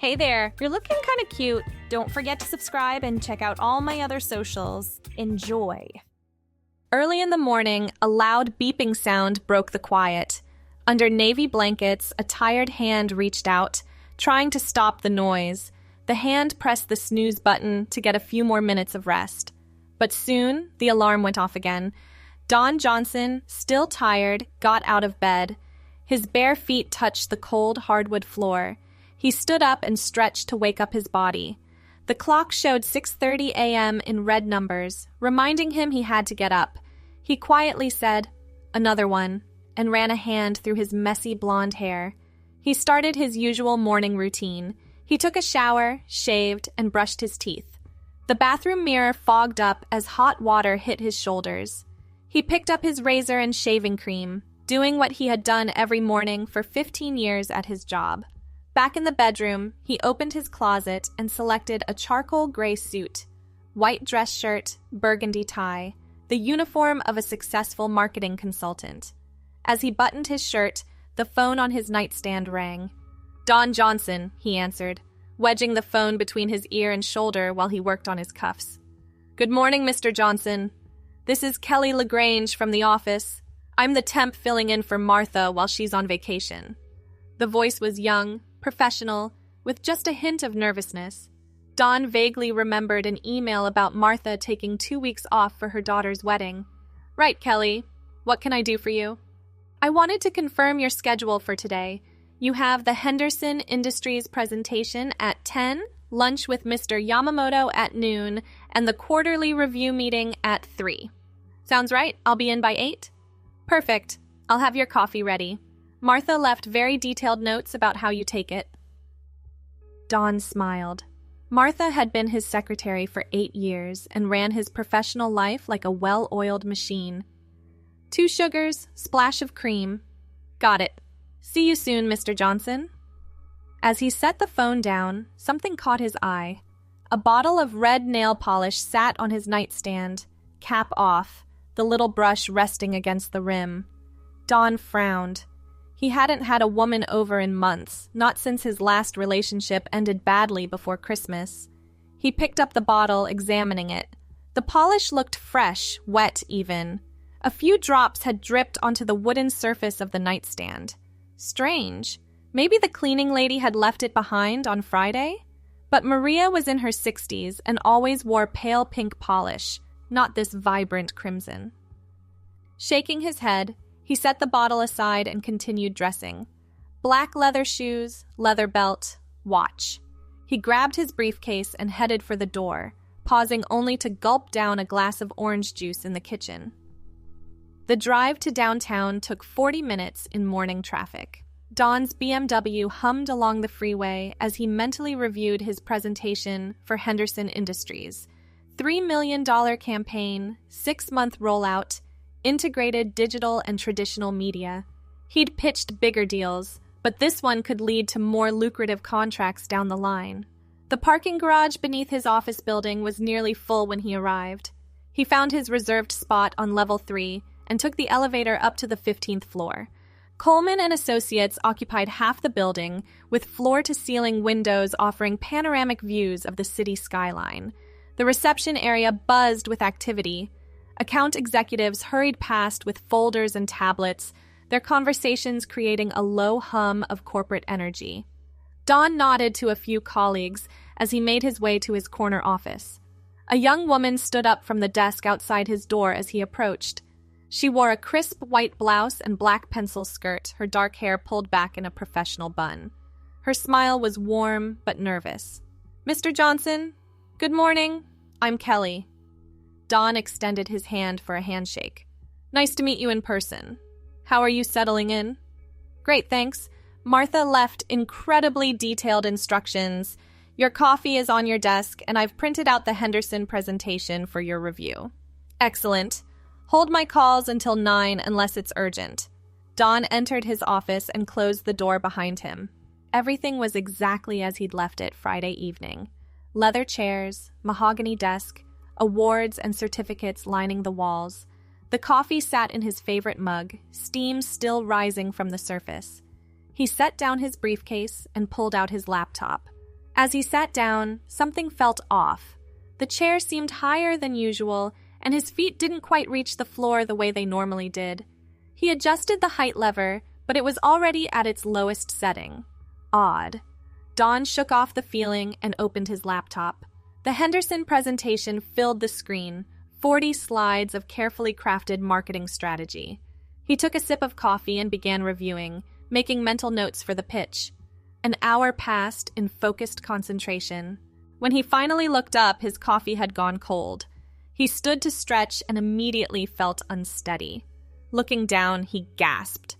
Hey there, you're looking kind of cute. Don't forget to subscribe and check out all my other socials. Enjoy. Early in the morning, a loud beeping sound broke the quiet. Under navy blankets, a tired hand reached out, trying to stop the noise. The hand pressed the snooze button to get a few more minutes of rest. But soon, the alarm went off again. Don Johnson, still tired, got out of bed. His bare feet touched the cold hardwood floor. He stood up and stretched to wake up his body. The clock showed 6:30 a.m. in red numbers, reminding him he had to get up. He quietly said, "Another one," and ran a hand through his messy blonde hair. He started his usual morning routine. He took a shower, shaved, and brushed his teeth. The bathroom mirror fogged up as hot water hit his shoulders. He picked up his razor and shaving cream, doing what he had done every morning for 15 years at his job. Back in the bedroom, he opened his closet and selected a charcoal gray suit, white dress shirt, burgundy tie, the uniform of a successful marketing consultant. As he buttoned his shirt, the phone on his nightstand rang. "Don Johnson," he answered, wedging the phone between his ear and shoulder while he worked on his cuffs. "Good morning, Mr. Johnson. This is Kelly LaGrange from the office. I'm the temp filling in for Martha while she's on vacation." The voice was young, professional, with just a hint of nervousness. Don vaguely remembered an email about Martha taking 2 weeks off for her daughter's wedding. "Right, Kelly. What can I do for you?" "I wanted to confirm your schedule for today. You have the Henderson Industries presentation at 10, lunch with Mr. Yamamoto at noon, and the quarterly review meeting at 3. Sounds right. I'll be in by 8? Perfect. I'll have your coffee ready. Martha left very detailed notes about how you take it." Don smiled. Martha had been his secretary for 8 years and ran his professional life like a well-oiled machine. 2 sugars, splash of cream. Got it. See you soon, Mr. Johnson. As he set the phone down, something caught his eye. A bottle of red nail polish sat on his nightstand, cap off, the little brush resting against the rim. Don frowned. He hadn't had a woman over in months, not since his last relationship ended badly before Christmas. He picked up the bottle, examining it. The polish looked fresh, wet even. A few drops had dripped onto the wooden surface of the nightstand. Strange. Maybe the cleaning lady had left it behind on Friday? But Maria was in her 60s and always wore pale pink polish, not this vibrant crimson. Shaking his head, he set the bottle aside and continued dressing. Black leather shoes, leather belt, watch. He grabbed his briefcase and headed for the door, pausing only to gulp down a glass of orange juice in the kitchen. The drive to downtown took 40 minutes in morning traffic. Don's BMW hummed along the freeway as he mentally reviewed his presentation for Henderson Industries. $3 million campaign, 6-month rollout, integrated digital and traditional media. He'd pitched bigger deals, but this one could lead to more lucrative contracts down the line. The parking garage beneath his office building was nearly full when he arrived. He found his reserved spot on level 3 and took the elevator up to the 15th floor. Coleman and Associates occupied half the building, with floor-to-ceiling windows offering panoramic views of the city skyline. The reception area buzzed with activity. Account executives hurried past with folders and tablets, their conversations creating a low hum of corporate energy. Don nodded to a few colleagues as he made his way to his corner office. A young woman stood up from the desk outside his door as he approached. She wore a crisp white blouse and black pencil skirt, her dark hair pulled back in a professional bun. Her smile was warm but nervous. "Mr. Johnson, good morning. I'm Kelly." Don extended his hand for a handshake. "Nice to meet you in person. How are you settling in?" "Great, thanks. Martha left incredibly detailed instructions. Your coffee is on your desk, and I've printed out the Henderson presentation for your review." "Excellent. Hold my calls until 9 unless it's urgent." Don entered his office and closed the door behind him. Everything was exactly as he'd left it Friday evening. Leather chairs, mahogany desk, awards and certificates lining the walls. The coffee sat in his favorite mug, steam still rising from the surface. He set down his briefcase and pulled out his laptop. As he sat down, something felt off. The chair seemed higher than usual, and his feet didn't quite reach the floor the way they normally did. He adjusted the height lever, but it was already at its lowest setting. Odd. Don shook off the feeling and opened his laptop. The Henderson presentation filled the screen, 40 slides of carefully crafted marketing strategy. He took a sip of coffee and began reviewing, making mental notes for the pitch. An hour passed in focused concentration. When he finally looked up, his coffee had gone cold. He stood to stretch and immediately felt unsteady. Looking down, he gasped.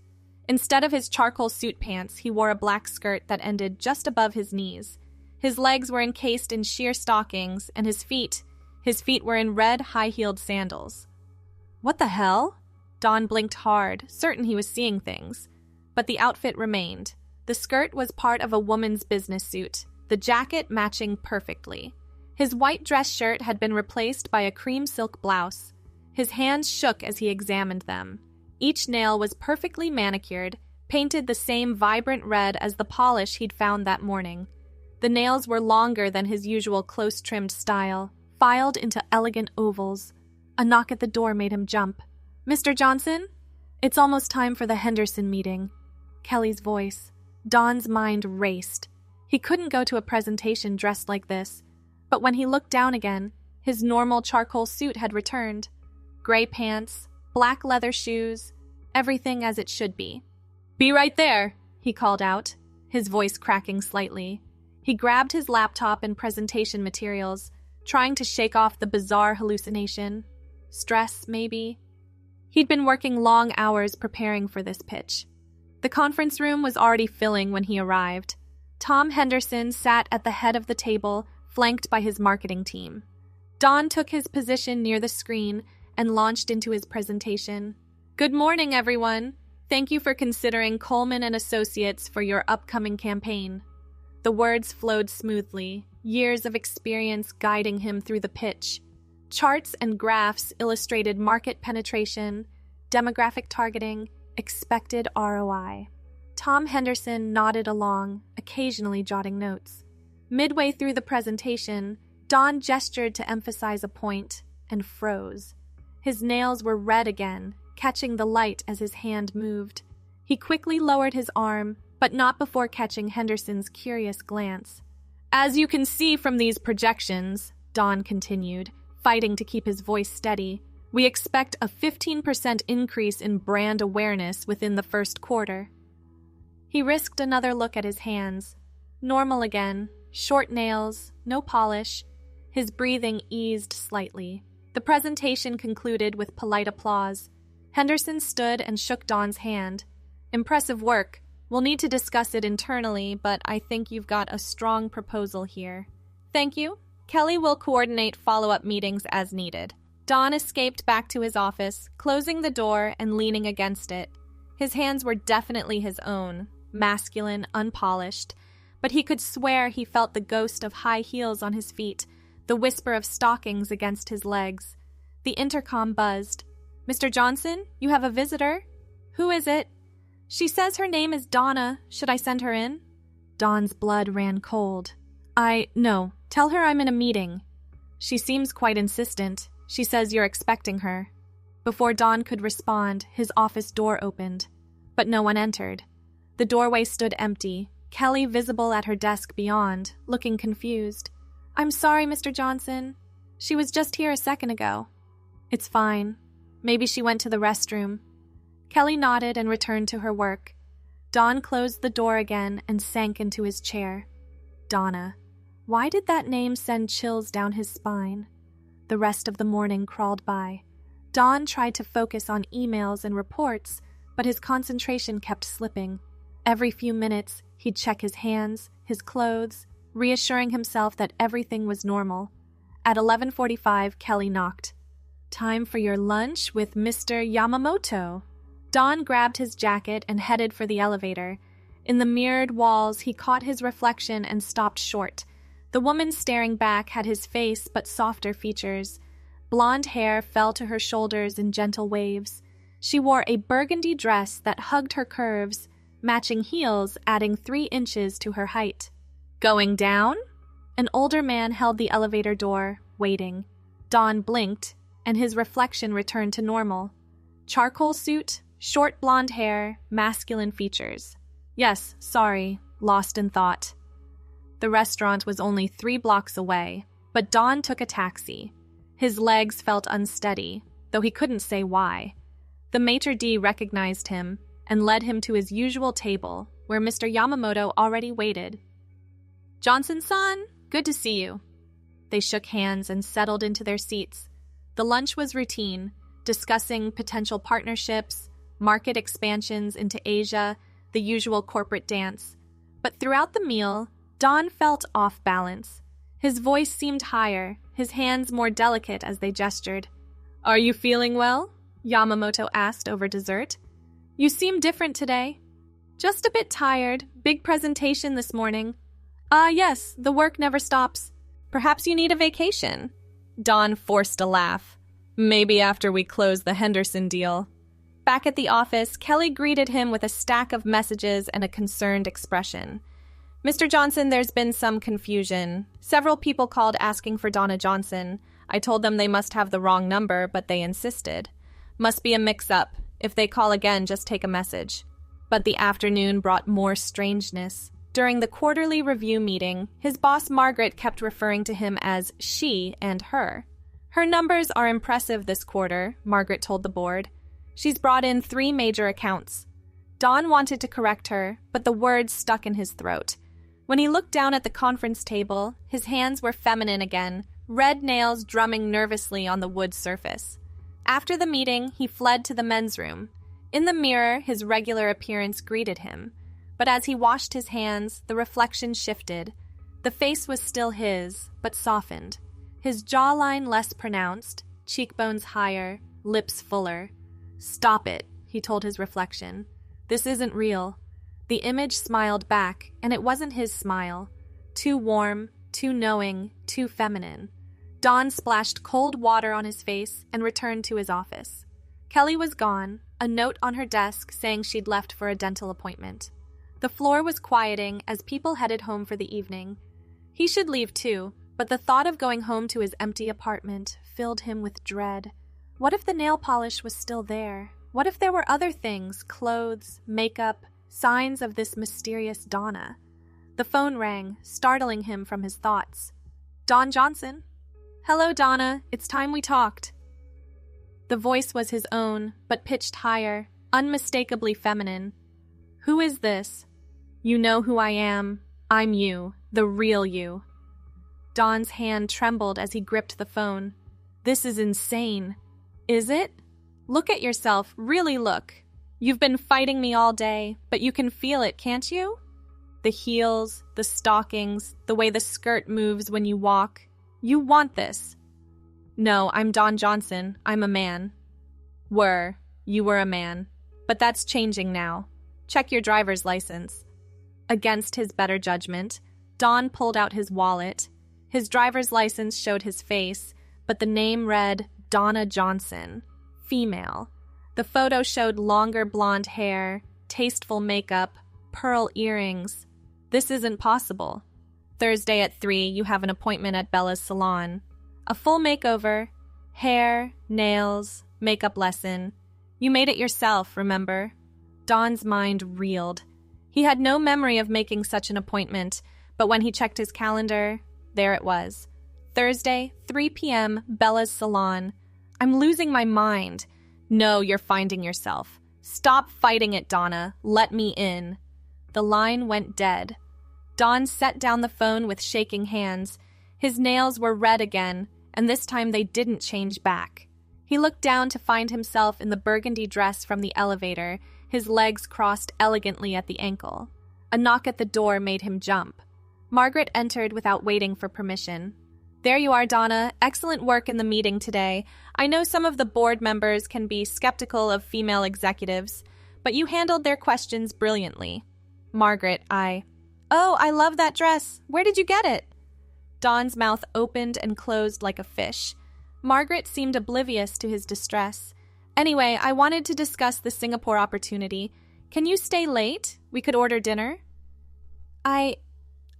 Instead of his charcoal suit pants, he wore a black skirt that ended just above his knees. His legs were encased in sheer stockings, and his feet were in red, high-heeled sandals. What the hell? Don blinked hard, certain he was seeing things. But the outfit remained. The skirt was part of a woman's business suit, the jacket matching perfectly. His white dress shirt had been replaced by a cream silk blouse. His hands shook as he examined them. Each nail was perfectly manicured, painted the same vibrant red as the polish he'd found that morning. The nails were longer than his usual close-trimmed style, filed into elegant ovals. A knock at the door made him jump. "Mr. Johnson? It's almost time for the Henderson meeting." Kelly's voice. Don's mind raced. He couldn't go to a presentation dressed like this. But when he looked down again, his normal charcoal suit had returned. Gray pants, black leather shoes, everything as it should be. "Be right there," he called out, his voice cracking slightly. He grabbed his laptop and presentation materials, trying to shake off the bizarre hallucination. Stress, maybe. He'd been working long hours preparing for this pitch. The conference room was already filling when he arrived. Tom Henderson sat at the head of the table, flanked by his marketing team. Don took his position near the screen and launched into his presentation. "Good morning, everyone. Thank you for considering Coleman & Associates for your upcoming campaign." The words flowed smoothly, years of experience guiding him through the pitch. Charts and graphs illustrated market penetration, demographic targeting, expected ROI. Tom Henderson nodded along, occasionally jotting notes. Midway through the presentation, Don gestured to emphasize a point and froze. His nails were red again, catching the light as his hand moved. He quickly lowered his arm, but not before catching Henderson's curious glance. "As you can see from these projections," Don continued, fighting to keep his voice steady, "we expect a 15% increase in brand awareness within the first quarter." He risked another look at his hands. Normal again, short nails, no polish. His breathing eased slightly. The presentation concluded with polite applause. Henderson stood and shook Don's hand. "Impressive work. We'll need to discuss it internally, but I think you've got a strong proposal here." "Thank you. Kelly will coordinate follow-up meetings as needed." Don escaped back to his office, closing the door and leaning against it. His hands were definitely his own, masculine, unpolished, but he could swear he felt the ghost of high heels on his feet, the whisper of stockings against his legs. The intercom buzzed. "Mr. Johnson, you have a visitor." "Who is it?" "She says her name is Donna. Should I send her in?" Don's blood ran cold. No, tell her I'm in a meeting." "She seems quite insistent. She says you're expecting her." Before Don could respond, his office door opened. But no one entered. The doorway stood empty, Kelly visible at her desk beyond, looking confused. "I'm sorry, Mr. Johnson. She was just here a second ago." "It's fine. Maybe she went to the restroom." Kelly nodded and returned to her work. Don closed the door again and sank into his chair. Donna. Why did that name send chills down his spine? The rest of the morning crawled by. Don tried to focus on emails and reports, but his concentration kept slipping. Every few minutes, he'd check his hands, his clothes, reassuring himself that everything was normal. At 11:45, Kelly knocked. "Time for your lunch with Mr. Yamamoto." Don grabbed his jacket and headed for the elevator. In the mirrored walls, he caught his reflection and stopped short. The woman staring back had his face but softer features. Blonde hair fell to her shoulders in gentle waves. She wore a burgundy dress that hugged her curves, matching heels adding 3 inches to her height. "Going down?" An older man held the elevator door, waiting. Don blinked, and his reflection returned to normal. Charcoal suit, short blonde hair, masculine features. Yes, sorry, lost in thought. The restaurant was only 3 blocks away, but Don took a taxi. His legs felt unsteady, though he couldn't say why. The maitre d' recognized him and led him to his usual table, where Mr. Yamamoto already waited. "Johnson-san, good to see you." They shook hands and settled into their seats. The lunch was routine, discussing potential partnerships, market expansions into Asia, the usual corporate dance. But throughout the meal, Don felt off balance. His voice seemed higher, his hands more delicate as they gestured. "Are you feeling well?" Yamamoto asked over dessert. "You seem different today." "Just a bit tired. Big presentation this morning." Yes, the work never stops." "Perhaps you need a vacation." Don forced a laugh. "Maybe after we close the Henderson deal." Back at the office, Kelly greeted him with a stack of messages and a concerned expression. "Mr. Johnson, there's been some confusion. Several people called asking for Donna Johnson. I told them they must have the wrong number, but they insisted. Must be a mix-up. If they call again, just take a message." But the afternoon brought more strangeness. During the quarterly review meeting, his boss Margaret kept referring to him as she and her. "Her numbers are impressive this quarter," Margaret told the board. "She's brought in 3 major accounts." Don wanted to correct her, but the words stuck in his throat. When he looked down at the conference table, his hands were feminine again, red nails drumming nervously on the wood surface. After the meeting, he fled to the men's room. In the mirror, his regular appearance greeted him. But as he washed his hands, the reflection shifted. The face was still his, but softened. His jawline less pronounced, cheekbones higher, lips fuller. "Stop it," he told his reflection. "This isn't real." The image smiled back, and it wasn't his smile. Too warm, too knowing, too feminine. Don splashed cold water on his face and returned to his office. Kelly was gone, a note on her desk saying she'd left for a dental appointment. The floor was quieting as people headed home for the evening. He should leave too, but the thought of going home to his empty apartment filled him with dread. What if the nail polish was still there? What if there were other things, clothes, makeup, signs of this mysterious Donna? The phone rang, startling him from his thoughts. "Don Johnson?" "Hello, Donna. It's time we talked." The voice was his own, but pitched higher, unmistakably feminine. "Who is this?" "You know who I am. I'm you, the real you." Don's hand trembled as he gripped the phone. "This is insane." "Is it? Look at yourself, really look. You've been fighting me all day, but you can feel it, can't you? The heels, the stockings, the way the skirt moves when you walk. You want this." "No, I'm Don Johnson. I'm a man." You were a man. But that's changing now. Check your driver's license." Against his better judgment, Don pulled out his wallet. His driver's license showed his face, but the name read Donna Johnson, female. The photo showed longer blonde hair, tasteful makeup, pearl earrings. This isn't possible. Thursday at 3, you have an appointment at Bella's Salon. A full makeover, hair, nails, makeup lesson. You made it yourself, remember? Don's mind reeled. He had no memory of making such an appointment, but when he checked his calendar, there it was. Thursday, 3 p.m., Bella's Salon. I'm losing my mind. No, you're finding yourself. Stop fighting it, Donna. Let me in. The line went dead. Don set down the phone with shaking hands. His nails were red again, and this time they didn't change back. He looked down to find himself in the burgundy dress from the elevator, his legs crossed elegantly at the ankle. A knock at the door made him jump. Margaret entered without waiting for permission. "There you are, Donna. Excellent work in the meeting today. I know some of the board members can be skeptical of female executives, but you handled their questions brilliantly." Margaret, "Oh, I love that dress. Where did you get it?" Don's mouth opened and closed like a fish. Margaret seemed oblivious to his distress. "Anyway, I wanted to discuss the Singapore opportunity. Can you stay late? We could order dinner."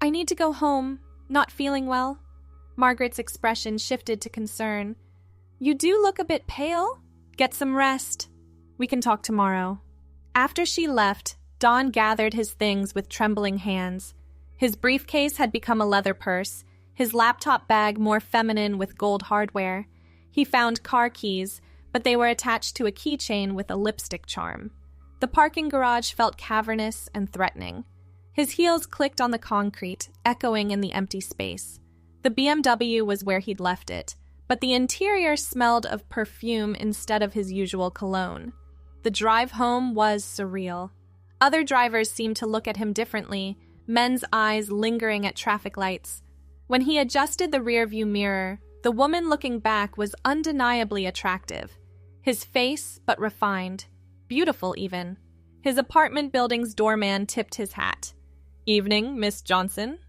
I need to go home. Not feeling well? Margaret's expression shifted to concern. You do look a bit pale. Get some rest. We can talk tomorrow. After she left, Don gathered his things with trembling hands. His briefcase had become a leather purse, his laptop bag more feminine with gold hardware. He found car keys, but they were attached to a keychain with a lipstick charm. The parking garage felt cavernous and threatening. His heels clicked on the concrete, echoing in the empty space. The BMW was where he'd left it, but the interior smelled of perfume instead of his usual cologne. The drive home was surreal. Other drivers seemed to look at him differently, men's eyes lingering at traffic lights. When he adjusted the rearview mirror, the woman looking back was undeniably attractive. His face, but refined. Beautiful, even. His apartment building's doorman tipped his hat. Evening, Miss Johnson.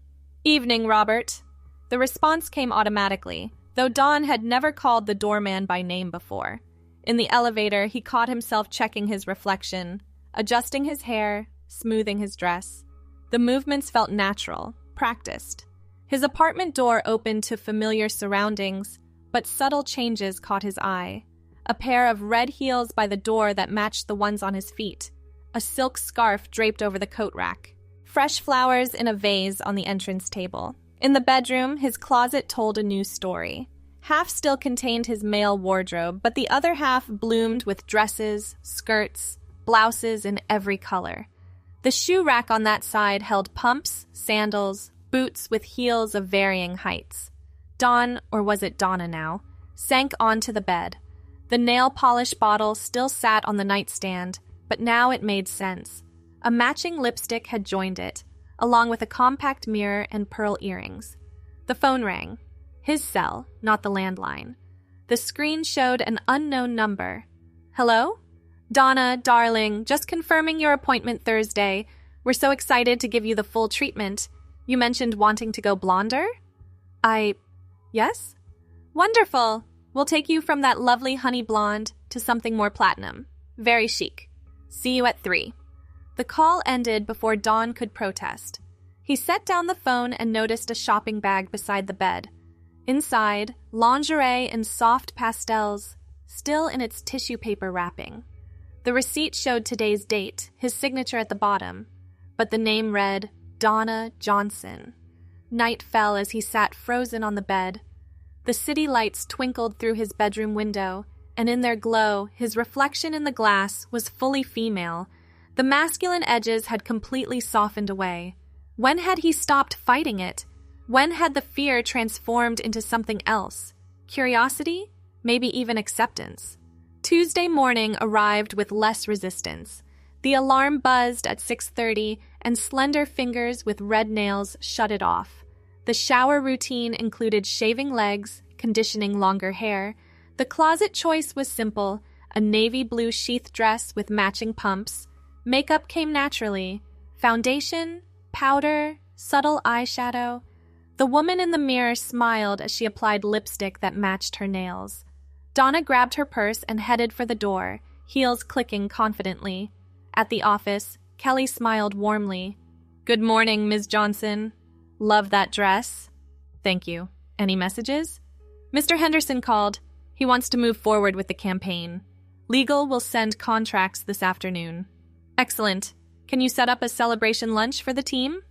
Evening, Robert. The response came automatically, though Don had never called the doorman by name before. In the elevator, he caught himself checking his reflection, adjusting his hair, smoothing his dress. The movements felt natural, practiced. His apartment door opened to familiar surroundings, but subtle changes caught his eye. A pair of red heels by the door that matched the ones on his feet. A silk scarf draped over the coat rack. Fresh flowers in a vase on the entrance table. In the bedroom, his closet told a new story. Half still contained his male wardrobe, but the other half bloomed with dresses, skirts, blouses in every color. The shoe rack on that side held pumps, sandals, boots with heels of varying heights. Don, or was it Donna now, sank onto the bed. The nail polish bottle still sat on the nightstand, but now it made sense. A matching lipstick had joined it, along with a compact mirror and pearl earrings. The phone rang. His cell, not the landline. The screen showed an unknown number. Hello? Donna, darling, just confirming your appointment Thursday. We're so excited to give you the full treatment. You mentioned wanting to go blonder? Yes? Wonderful. We'll take you from that lovely honey blonde to something more platinum. Very chic. See you at 3. The call ended before Don could protest. He set down the phone and noticed a shopping bag beside the bed. Inside, lingerie in soft pastels, still in its tissue paper wrapping. The receipt showed today's date, his signature at the bottom, but the name read Donna Johnson. Night fell as he sat frozen on the bed. The city lights twinkled through his bedroom window, and in their glow, his reflection in the glass was fully female. The masculine edges had completely softened away. When had he stopped fighting it? When had the fear transformed into something else? Curiosity? Maybe even acceptance. Tuesday morning arrived with less resistance. The alarm buzzed at 6:30, and slender fingers with red nails shut it off. The shower routine included shaving legs, conditioning longer hair. The closet choice was simple, a navy blue sheath dress with matching pumps. Makeup came naturally. Foundation, powder, subtle eyeshadow. The woman in the mirror smiled as she applied lipstick that matched her nails. Donna grabbed her purse and headed for the door, heels clicking confidently. At the office, Kelly smiled warmly. Good morning, Ms. Johnson. Love that dress. Thank you. Any messages? Mr. Henderson called. He wants to move forward with the campaign. Legal will send contracts this afternoon. Excellent. Can you set up a celebration lunch for the team?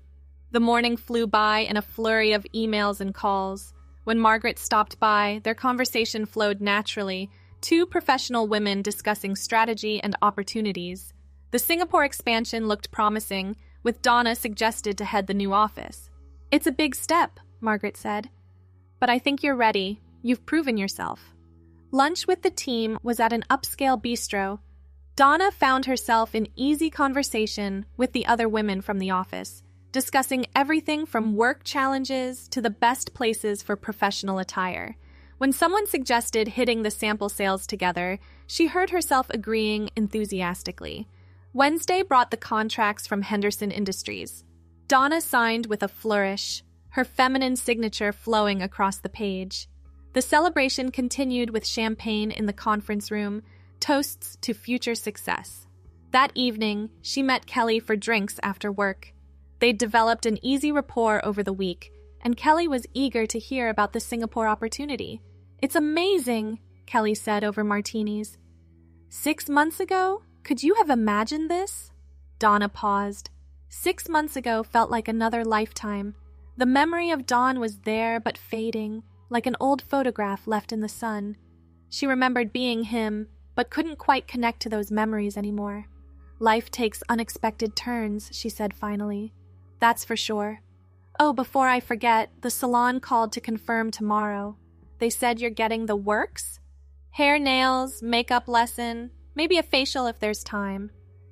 The morning flew by in a flurry of emails and calls. When Margaret stopped by, their conversation flowed naturally, two professional women discussing strategy and opportunities. The Singapore expansion looked promising, with Donna suggested to head the new office. It's a big step, Margaret said. But I think you're ready. You've proven yourself. Lunch with the team was at an upscale bistro. Donna found herself in easy conversation with the other women from the office, discussing everything from work challenges to the best places for professional attire. When someone suggested hitting the sample sales together, she heard herself agreeing enthusiastically. Wednesday brought the contracts from Henderson Industries. Donna signed with a flourish, her feminine signature flowing across the page. The celebration continued with champagne in the conference room, toasts to future success. That evening, she met Kelly for drinks after work. They'd developed an easy rapport over the week, and Kelly was eager to hear about the Singapore opportunity. "It's amazing," Kelly said over martinis. 6 months ago? Could you have imagined this?" Donna paused. 6 months ago felt like another lifetime. The memory of Dawn was there but fading, like an old photograph left in the sun. She remembered being him, but couldn't quite connect to those memories anymore. "Life takes unexpected turns," she said finally. "That's for sure. Oh, before I forget, the salon called to confirm tomorrow. They said you're getting the works? Hair, nails, makeup lesson, maybe a facial if there's time.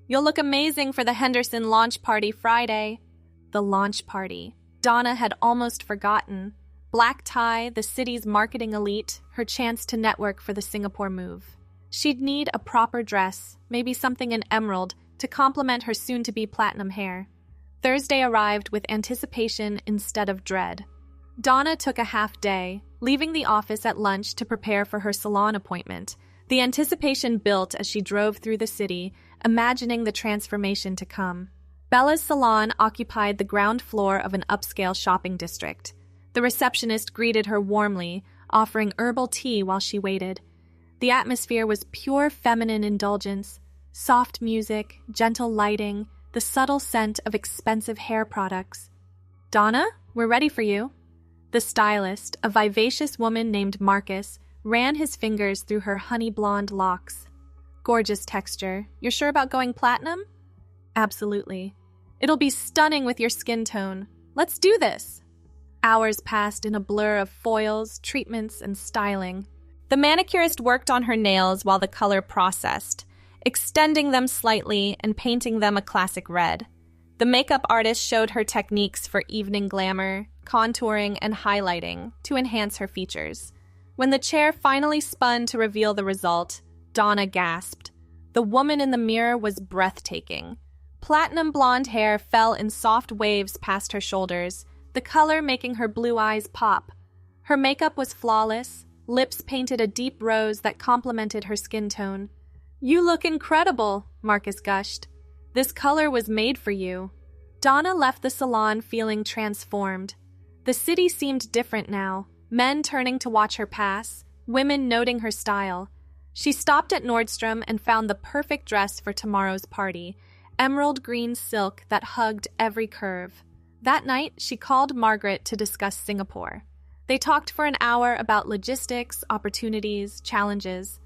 You'll look amazing for the Henderson launch party Friday." The launch party. Donna had almost forgotten. Black tie, the city's marketing elite, her chance to network for the Singapore move. She'd need a proper dress, maybe something in emerald, to complement her soon-to-be platinum hair. Thursday arrived with anticipation instead of dread. Donna took a half day, leaving the office at lunch to prepare for her salon appointment. The anticipation built as she drove through the city, imagining the transformation to come. Bella's salon occupied the ground floor of an upscale shopping district. The receptionist greeted her warmly, offering herbal tea while she waited. The atmosphere was pure feminine indulgence, soft music, gentle lighting, the subtle scent of expensive hair products. "Donna, we're ready for you." The stylist, a vivacious woman named Marcus, ran his fingers through her honey blonde locks. "Gorgeous texture. You're sure about going platinum?" "Absolutely. It'll be stunning with your skin tone. Let's do this." Hours passed in a blur of foils, treatments, and styling. The manicurist worked on her nails while the color processed, extending them slightly and painting them a classic red. The makeup artist showed her techniques for evening glamour, contouring, and highlighting to enhance her features. When the chair finally spun to reveal the result, Donna gasped. The woman in the mirror was breathtaking. Platinum blonde hair fell in soft waves past her shoulders, the color making her blue eyes pop. Her makeup was flawless, lips painted a deep rose that complemented her skin tone. "You look incredible," Marcus gushed. "This color was made for you." Donna left the salon feeling transformed. The city seemed different now, men turning to watch her pass, women noting her style. She stopped at Nordstrom and found the perfect dress for tomorrow's party, emerald green silk that hugged every curve. That night, she called Margaret to discuss Singapore. They talked for an hour about logistics, opportunities, challenges.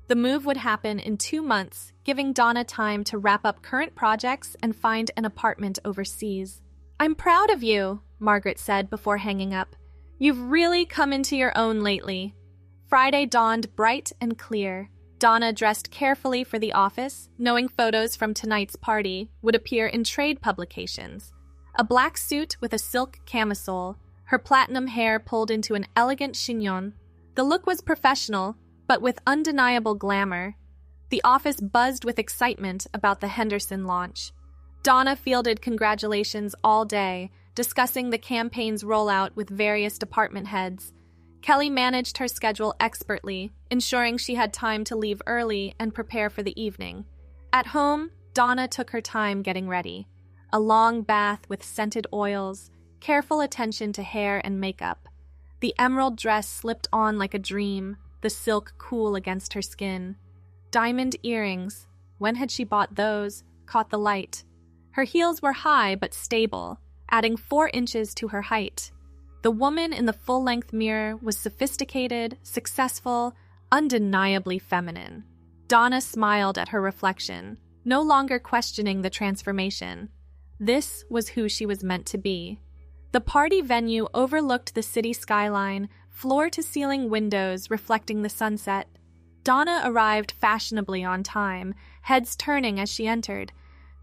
The move would happen in 2 months, giving Donna time to wrap up current projects and find an apartment overseas. "I'm proud of you," Margaret said before hanging up. "You've really come into your own lately." Friday dawned bright and clear. Donna dressed carefully for the office, knowing photos from tonight's party would appear in trade publications. A black suit with a silk camisole, her platinum hair pulled into an elegant chignon. The look was professional, but with undeniable glamour. The office buzzed with excitement about the Henderson launch. Donna fielded congratulations all day, discussing the campaign's rollout with various department heads. Kelly managed her schedule expertly, ensuring she had time to leave early and prepare for the evening. At home, Donna took her time getting ready. A long bath with scented oils, careful attention to hair and makeup. The emerald dress slipped on like a dream, the silk cool against her skin. Diamond earrings, when had she bought those, caught the light. Her heels were high but stable, adding 4 inches to her height. The woman in the full-length mirror was sophisticated, successful, undeniably feminine. Donna smiled at her reflection, no longer questioning the transformation. This was who she was meant to be. The party venue overlooked the city skyline, floor-to-ceiling windows reflecting the sunset. Donna arrived fashionably on time, heads turning as she entered.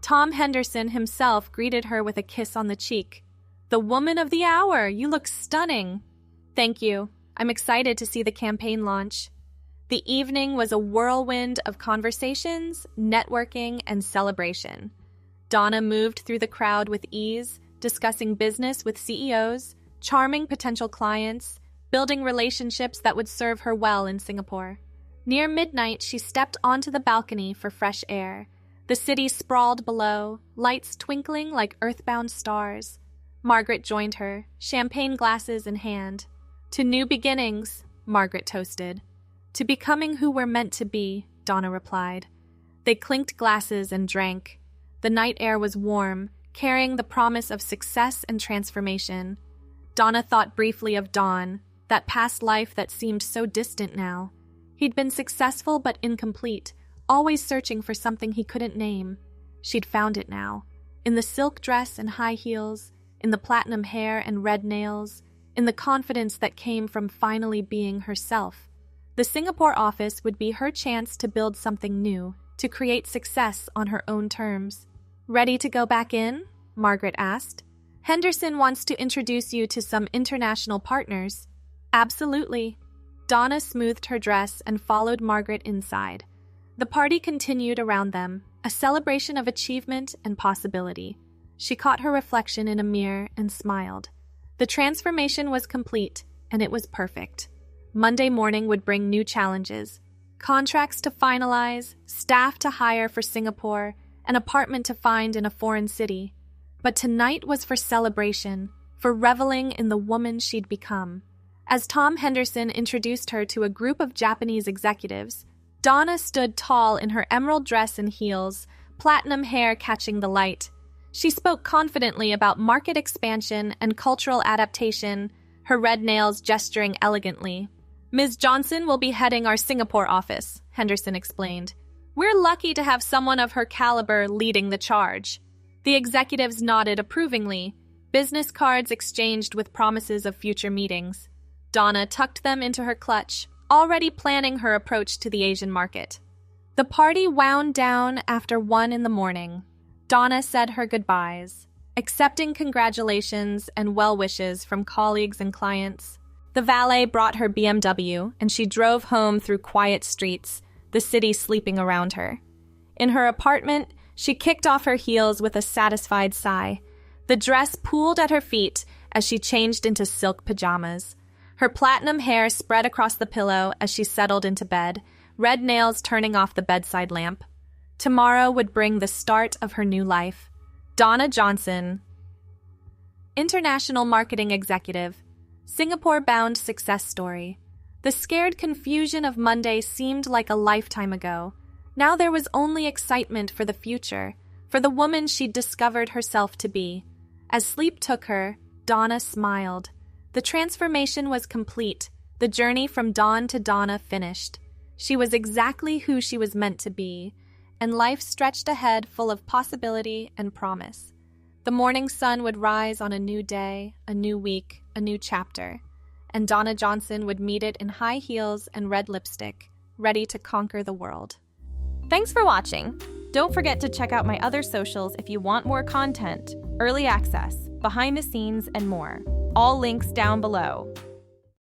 Tom Henderson himself greeted her with a kiss on the cheek. "The woman of the hour! You look stunning!" "Thank you. I'm excited to see the campaign launch." The evening was a whirlwind of conversations, networking, and celebration. Donna moved through the crowd with ease, discussing business with CEOs, charming potential clients, building relationships that would serve her well in Singapore. Near midnight, she stepped onto the balcony for fresh air. The city sprawled below, lights twinkling like earthbound stars. Margaret joined her, champagne glasses in hand. To new beginnings, Margaret toasted. To becoming who we're meant to be, Donna replied. They clinked glasses and drank. The night air was warm, carrying the promise of success and transformation. Donna thought briefly of Don, that past life that seemed so distant now. He'd been successful but incomplete, always searching for something he couldn't name. She'd found it now. In the silk dress and high heels, in the platinum hair and red nails, in the confidence that came from finally being herself. The Singapore office would be her chance to build something new, to create success on her own terms. Ready to go back in? Margaret asked. Henderson wants to introduce you to some international partners. Absolutely. Donna smoothed her dress and followed Margaret inside. The party continued around them, a celebration of achievement and possibility. She caught her reflection in a mirror and smiled. The transformation was complete, and it was perfect. Monday morning would bring new challenges. Contracts to finalize, staff to hire for Singapore, an apartment to find in a foreign city. But tonight was for celebration, for reveling in the woman she'd become. As Tom Henderson introduced her to a group of Japanese executives, Donna stood tall in her emerald dress and heels, platinum hair catching the light. She spoke confidently about market expansion and cultural adaptation, her red nails gesturing elegantly. Ms. Johnson will be heading our Singapore office, Henderson explained. We're lucky to have someone of her caliber leading the charge. The executives nodded approvingly, business cards exchanged with promises of future meetings. Donna tucked them into her clutch, already planning her approach to the Asian market. The party wound down after 1 a.m. Donna said her goodbyes, accepting congratulations and well wishes from colleagues and clients. The valet brought her BMW, and she drove home through quiet streets, the city sleeping around her. In her apartment, she kicked off her heels with a satisfied sigh. The dress pooled at her feet as she changed into silk pajamas. Her platinum hair spread across the pillow as she settled into bed, red nails turning off the bedside lamp. Tomorrow would bring the start of her new life. Donna Johnson, International Marketing Executive, Singapore-bound success story. The scared confusion of Monday seemed like a lifetime ago. Now there was only excitement for the future, for the woman she'd discovered herself to be. As sleep took her, Donna smiled. The transformation was complete, the journey from dawn to Donna finished. She was exactly who she was meant to be, and life stretched ahead full of possibility and promise. The morning sun would rise on a new day, a new week, a new chapter, and Donna Johnson would meet it in high heels and red lipstick, ready to conquer the world. Thanks for watching. Don't forget to check out my other socials if you want more content, early access, behind the scenes, and more. All links down below.